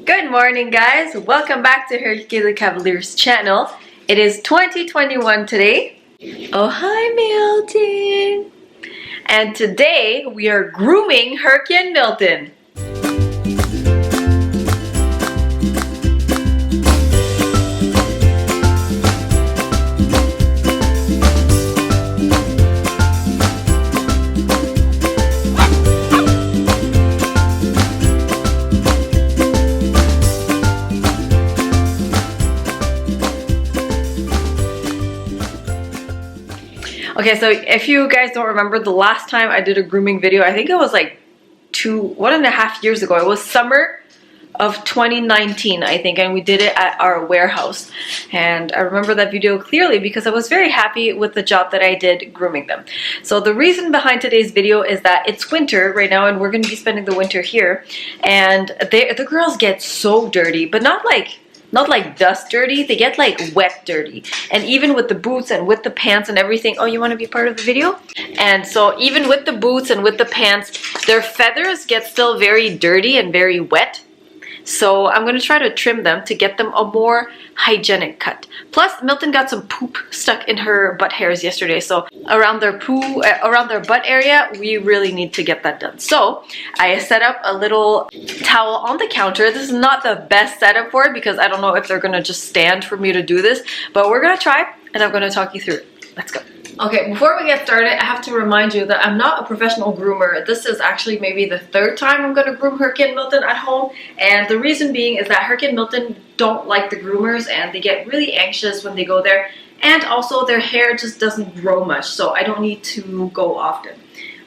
Good morning, guys. Welcome back to Herky the Cavalier's channel. It is 2021 today. Oh, hi, Milton. And today we are grooming Herky and Milton. Okay, so if you guys don't remember, the last time I did a grooming video, I think it was like 1.5 years ago. It was summer of 2019, I think, and we did it at our warehouse. And I remember that video clearly because I was very happy with the job that I did grooming them. So the reason behind today's video is that it's winter right now and we're going to be spending the winter here. And the girls get so dirty, but not like dust dirty, they get like wet dirty. And even with the boots and with the pants and everything, oh, you want to be part of the video? And so even with the boots and with the pants, their feathers get still very dirty and very wet. So I'm going to try to trim them to get them a more hygienic cut. Plus, Milton got some poop stuck in her butt hairs yesterday. So around their butt area, we really need to get that done. So I set up a little towel on the counter. This is not the best setup for it because I don't know if they're going to just stand for me to do this. But we're going to try and I'm going to talk you through it. Let's go. Okay, before we get started, I have to remind you that I'm not a professional groomer. This is actually maybe the third time I'm going to groom Herky and Milton at home. And the reason being is that Herky and Milton don't like the groomers and they get really anxious when they go there. And also their hair just doesn't grow much, so I don't need to go often,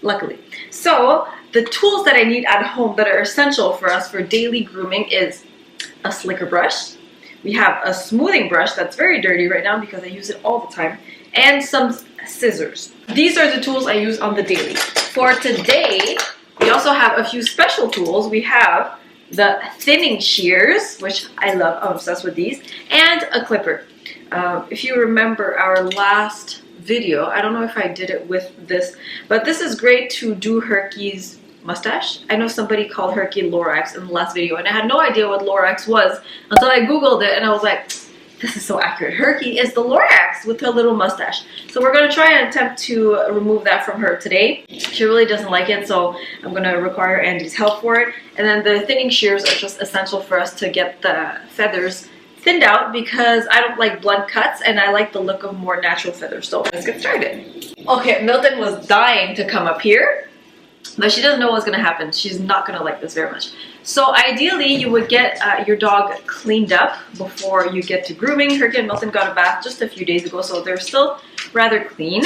luckily. So the tools that I need at home that are essential for us for daily grooming is a slicker brush. We have a smoothing brush that's very dirty right now because I use it all the time. And some scissors. These are the tools I use on the daily. For today, we also have a few special tools. We have the thinning shears, which I love, I'm obsessed with these, and a clipper. If you remember our last video, I don't know if I did it with this, but this is great to do Herky's mustache. I know somebody called Herky Lorax in the last video, and I had no idea what Lorax was until I googled it, and I was like, this is so accurate. Herky is the Lorax with her little mustache. So we're going to try and attempt to remove that from her today. She really doesn't like it, so I'm going to require Andy's help for it. And then the thinning shears are just essential for us to get the feathers thinned out because I don't like blunt cuts and I like the look of more natural feathers. So let's get started. Okay, Milton was dying to come up here, but she doesn't know what's going to happen. She's not going to like this very much. So ideally, you would get your dog cleaned up before you get to grooming. Herky and Milton got a bath just a few days ago, so they're still rather clean.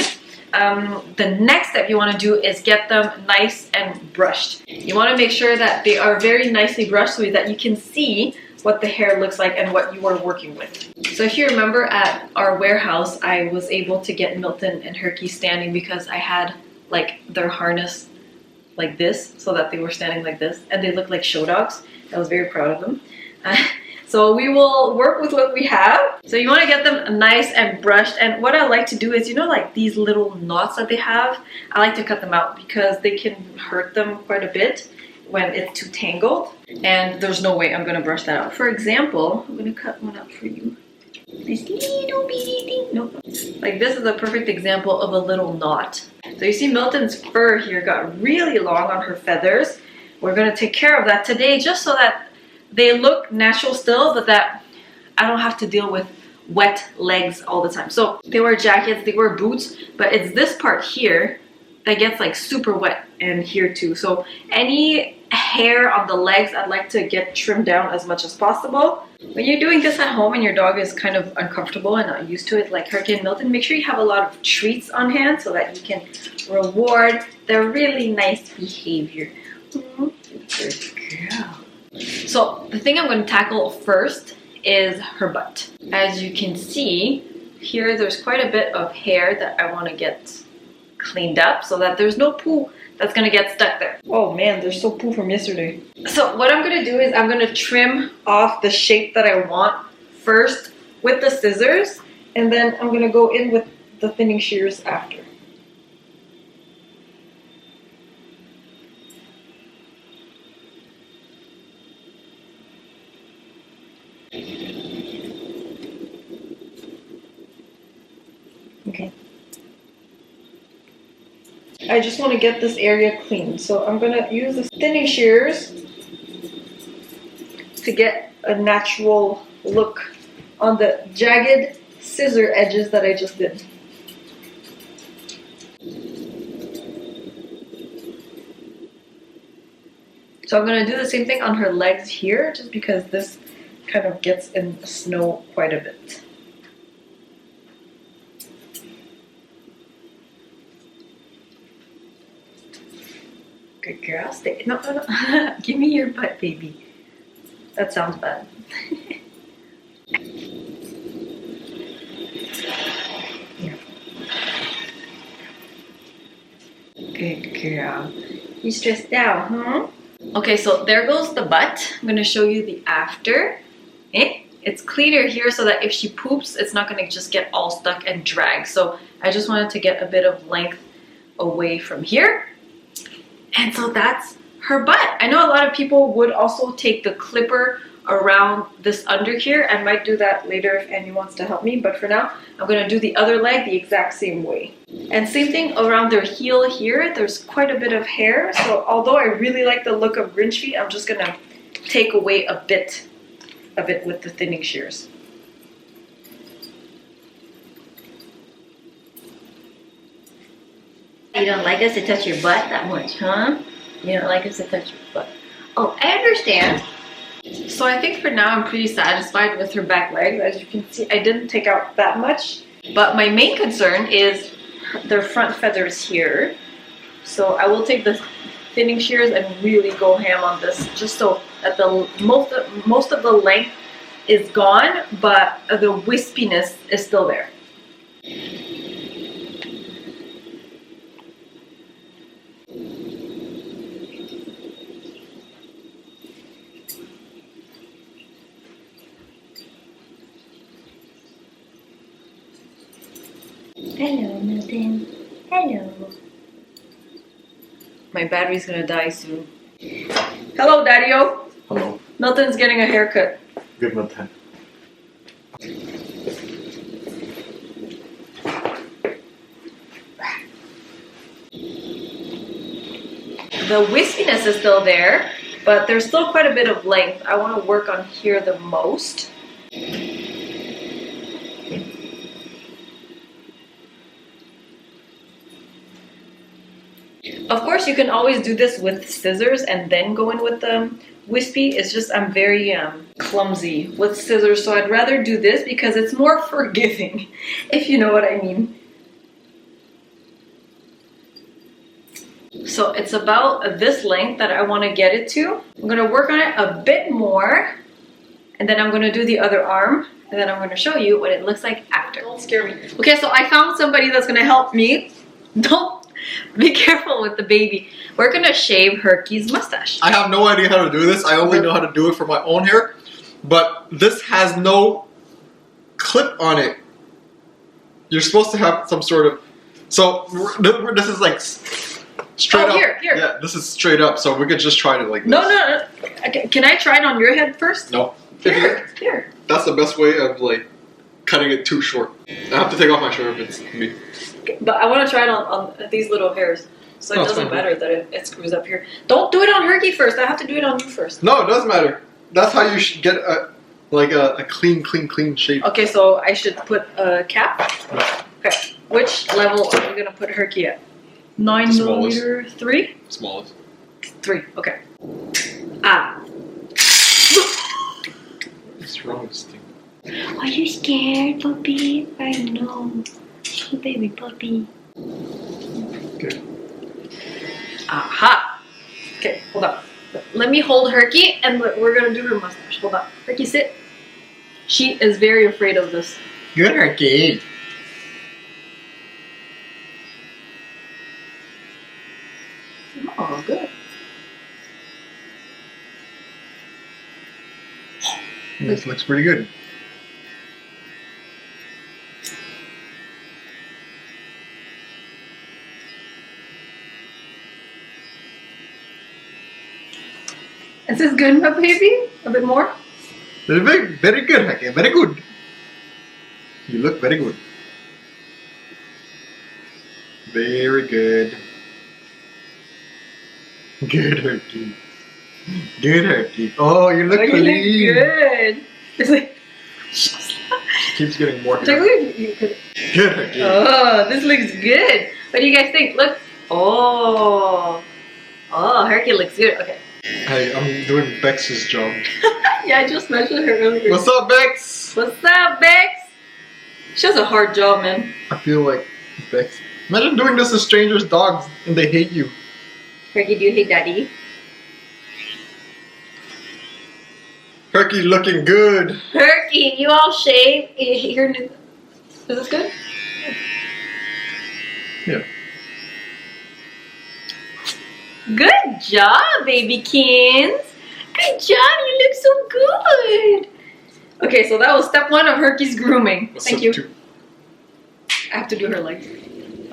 The next step you want to do is get them nice and brushed. You want to make sure that they are very nicely brushed so that you can see what the hair looks like and what you are working with. So if you remember at our warehouse, I was able to get Milton and Herky standing because I had like their harness like this, so that they were standing like this, and they looked like show dogs. I was very proud of them. So we will work with what we have. So you want to get them nice and brushed, and what I like to do is, you know, like these little knots that they have, I like to cut them out because they can hurt them quite a bit when it's too tangled, and there's no way I'm going to brush that out. For example, I'm going to cut one up for you. This little bitty thing. Nope. Like this is a perfect example of a little knot. So you see Milton's fur here got really long on her feathers. We're going to take care of that today just so that they look natural still, but that I don't have to deal with wet legs all the time. So they wear jackets, they wear boots, but it's this part here that gets like super wet, and here too. So any hair on the legs I'd like to get trimmed down as much as possible. When you're doing this at home and your dog is kind of uncomfortable and not used to it like Herky and Milton, make sure you have a lot of treats on hand so that you can reward their really nice behavior. Good girl. So the thing I'm going to tackle first is her butt. As you can see here, there's quite a bit of hair that I want to get cleaned up so that there's no poo that's gonna get stuck there. Oh man, there's so poo from yesterday. So what I'm gonna do is I'm gonna trim off the shape that I want first with the scissors, and then I'm gonna go in with the thinning shears after. Okay. I just want to get this area clean, so I'm gonna use the thinning shears to get a natural look on the jagged scissor edges that I just did. So I'm gonna do the same thing on her legs here, just because this kind of gets in the snow quite a bit. Good girl, stay. No, no, no. Give me your butt, baby. That sounds bad. Yeah. Good girl. You stressed out, huh? Okay, so there goes the butt. I'm gonna show you the after. It's cleaner here so that if she poops, it's not gonna just get all stuck and drag. So I just wanted to get a bit of length away from here. And so that's her butt. I know a lot of people would also take the clipper around this under here. I might do that later if Annie wants to help me, but for now, I'm gonna do the other leg the exact same way. And same thing around their heel here. There's quite a bit of hair. So although I really like the look of Grinch feet, I'm just gonna take away a bit of it with the thinning shears. You don't like us to touch your butt that much, huh? You don't like us to touch your butt. Oh, I understand. So I think for now I'm pretty satisfied with her back legs. As you can see, I didn't take out that much. But my main concern is their front feathers here. So I will take the thinning shears and really go ham on this, just so that the most of the length is gone, but the wispiness is still there. Hello, Milton. Hello. My battery's gonna die soon. Hello, Daddy-o. Hello. Milton's getting a haircut. Good Milton. The wispiness is still there, but there's still quite a bit of length. I want to work on here the most. Of course, you can always do this with scissors and then go in with the wispy. It's just I'm very clumsy with scissors, so I'd rather do this because it's more forgiving, if you know what I mean. So it's about this length that I want to get it to. I'm going to work on it a bit more, and then I'm going to do the other arm, and then I'm going to show you what it looks like after. Don't scare me. Okay, so I found somebody that's going to help me. Don't be careful with the baby. We're going to shave Herky's mustache. I have no idea how to do this. I only know how to do it for my own hair. But this has no clip on it. You're supposed to have some sort of... So this is like straight up. Here. Yeah, this is straight up. So we could just try it like this. No. Can I try it on your head first? No. Here. That's the best way of like cutting it too short. I have to take off my shirt if it's me. But I want to try it on these little hairs, so it doesn't matter that it screws up here. Don't do it on Herky first. I have to do it on you first. No, it doesn't matter. That's how you should get a clean shape. Okay, so I should put a cap. Okay, which level are we gonna put Herky at? 9mm, 3? Smallest. 3. Okay. Ah. What's wrong with this thing? Are you scared, puppy? I know. Oh, baby puppy. Okay. Aha! Okay, hold on. Let me hold Herky and we're gonna do her mustache. Hold on. Herky, sit. She is very afraid of this. Good, Herky. Oh, good. This looks pretty good. Is this good, my baby? A bit more? Very good, Herky. Very good. You look very good. Very good. Good, Herky. Good, Herky. Oh, you look clean. You look good. It's like Keeps getting more. You could. Good, Herky. Oh, this looks good. What do you guys think? Look. Oh, Herky looks good. Okay. Hey, I'm doing Bex's job. Yeah, I just mentioned her earlier. What's up, Bex? What's up, Bex? She has a hard job, man. I feel like Bex. Imagine doing this to strangers' dogs and they hate you. Herky, do you hate Daddy? Herky looking good. Herky, you all shaved. Is this good? Yeah. Good job, babykins. Good job, you look so good. Okay, so that was step 1 of Herky's grooming. Thank you. 2? I have to do her legs.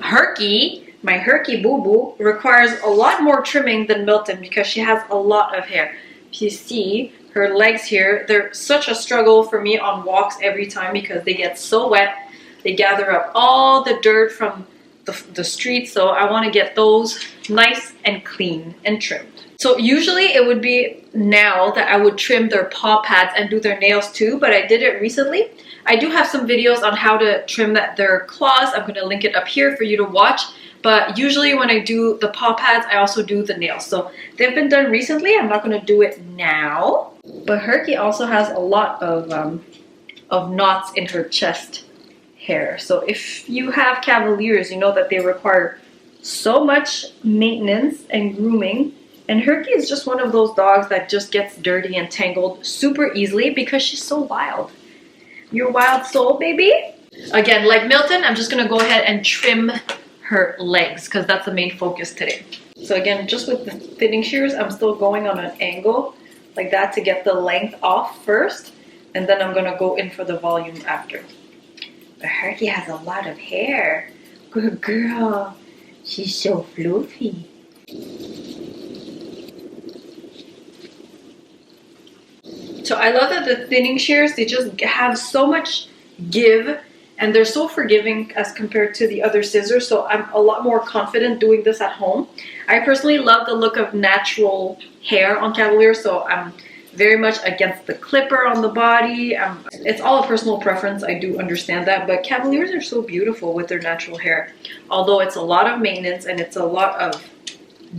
Herky, my Herky boo-boo, requires a lot more trimming than Milton because she has a lot of hair. If you see her legs here, they're such a struggle for me on walks every time because they get so wet. They gather up all the dirt from the street, so I want to get those nice and clean and trimmed. So usually it would be now that I would trim their paw pads and do their nails too, but I did it recently. I do have some videos on how to trim their claws. I'm going to link it up here for you to watch. But usually when I do the paw pads, I also do the nails. So they've been done recently. I'm not going to do it now. But Herky also has a lot of knots in her chest hair. So if you have Cavaliers, you know that they require so much maintenance and grooming. And Herky is just one of those dogs that just gets dirty and tangled super easily because she's so wild. You're a wild soul, baby. Again, like Milton, I'm just going to go ahead and trim her legs because that's the main focus today. So again, just with the thinning shears, I'm still going on an angle like that to get the length off first. And then I'm going to go in for the volume after. But Herky has a lot of hair. Good girl. She's so fluffy. So I love that the thinning shears, they just have so much give and they're so forgiving as compared to the other scissors. So I'm a lot more confident doing this at home. I personally love the look of natural hair on Cavalier, so I'm very much against the clipper on the body. It's all a personal preference, I do understand that, but Cavaliers are so beautiful with their natural hair. Although it's a lot of maintenance and it's a lot of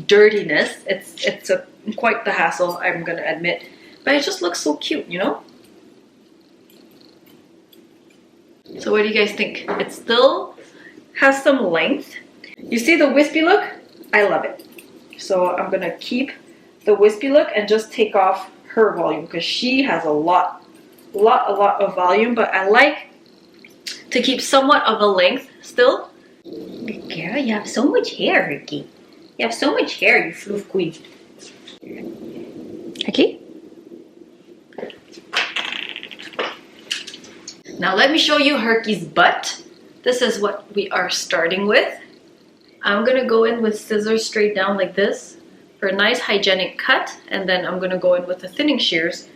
dirtiness, it's quite the hassle, I'm gonna admit. But it just looks so cute, you know? So what do you guys think? It still has some length. You see the wispy look? I love it. So I'm gonna keep the wispy look and just take off her volume because she has a lot of volume, but I like to keep somewhat of a length still. Good girl, you have so much hair, Herky. You have so much hair, you floof queen. Okay? Now let me show you Herky's butt. This is what we are starting with. I'm gonna go in with scissors straight down like this for a nice hygienic cut, and then I'm gonna go in with the thinning shears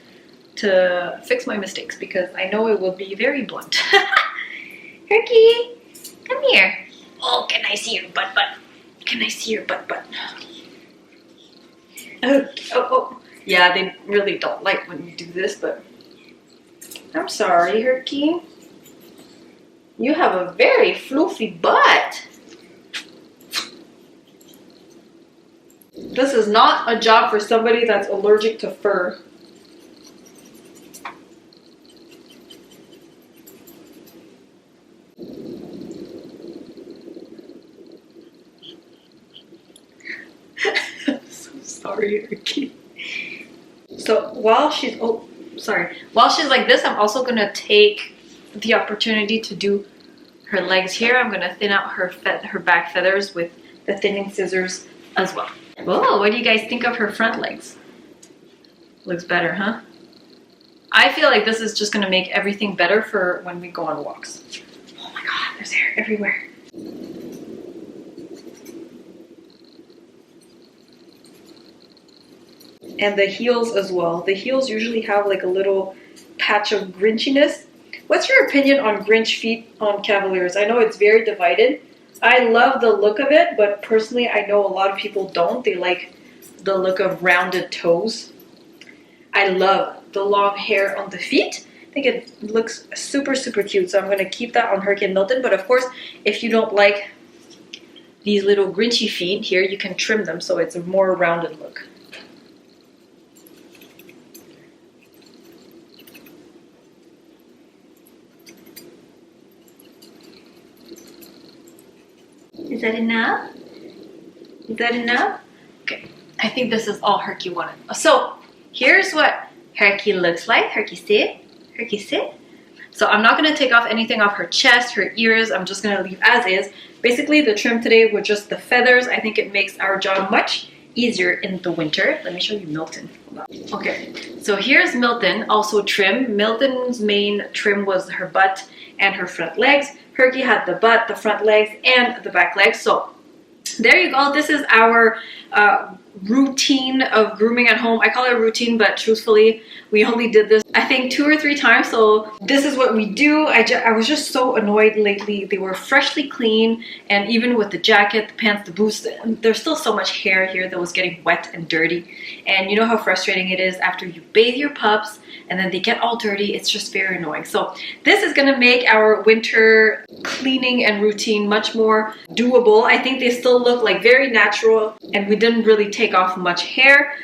to fix my mistakes because I know it will be very blunt. Herky, come here. Oh, can I see your butt? Can I see your butt? Oh. Yeah, they really don't like when you do this, but I'm sorry, Herky. You have a very floofy butt. This is not a job for somebody that's allergic to fur. I'm so sorry, Herky. So while she's while she's like this, I'm also gonna take the opportunity to do her legs here. I'm gonna thin out her back feathers with the thinning scissors as well. Whoa, what do you guys think of her front legs? Looks better, huh? I feel like this is just gonna make everything better for when we go on walks. Oh my god, there's hair everywhere. And the heels as well. The heels usually have like a little patch of grinchiness. What's your opinion on Grinch feet on Cavaliers? I know it's very divided. I love the look of it, but personally I know a lot of people don't. They like the look of rounded toes. I love the long hair on the feet. I think it looks super, super cute. So I'm going to keep that on Herky and Milton. But of course, if you don't like these little grinchy feet here, you can trim them so it's a more rounded look. Is that enough? Is that enough? Okay, I think this is all Herky wanted. So here's what Herky looks like. Herky sit. Herky sit. So I'm not going to take off anything off her chest, her ears. I'm just going to leave as is. Basically, the trim today were just the feathers. I think it makes our job much easier in the winter. Let me show you Milton. Okay, so here's Milton, also trim. Milton's main trim was her butt and her front legs. Herky had the butt, the front legs, and the back legs. So there you go. This is our routine of grooming at home. I call it a routine, but truthfully, we only did this, I think, 2 or 3 times. So this is what we do. I was just so annoyed lately. They were freshly clean, and even with the jacket, the pants, the boots, there's still so much hair here that was getting wet and dirty. And you know how frustrating it is after you bathe your pups and then they get all dirty. It's just very annoying. So this is going to make our winter cleaning and routine much more doable. I think they still look like very natural, and we didn't really take off much hair.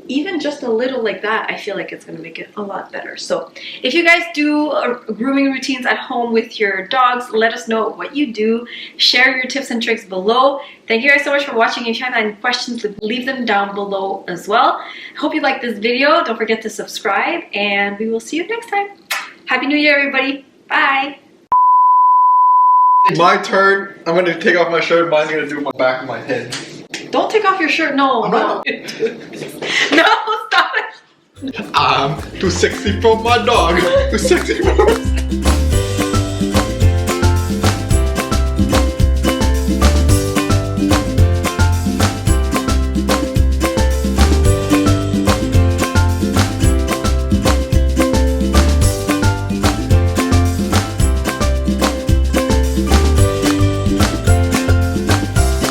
Even just a little like that, I feel like it's going to make it a lot better. So if you guys do grooming routines at home with your dogs, let us know what you do. Share your tips and tricks below. Thank you guys so much for watching. If you have any questions, leave them down below as well. I hope you liked this video. Don't forget to subscribe, and we will see you next time. Happy New Year, everybody. Bye. My turn. I'm going to take off my shirt. Mine's going to do my back of my head. Don't take off your shirt. No. I'm not. No, stop it. I'm too sexy for my dog. Too sexy for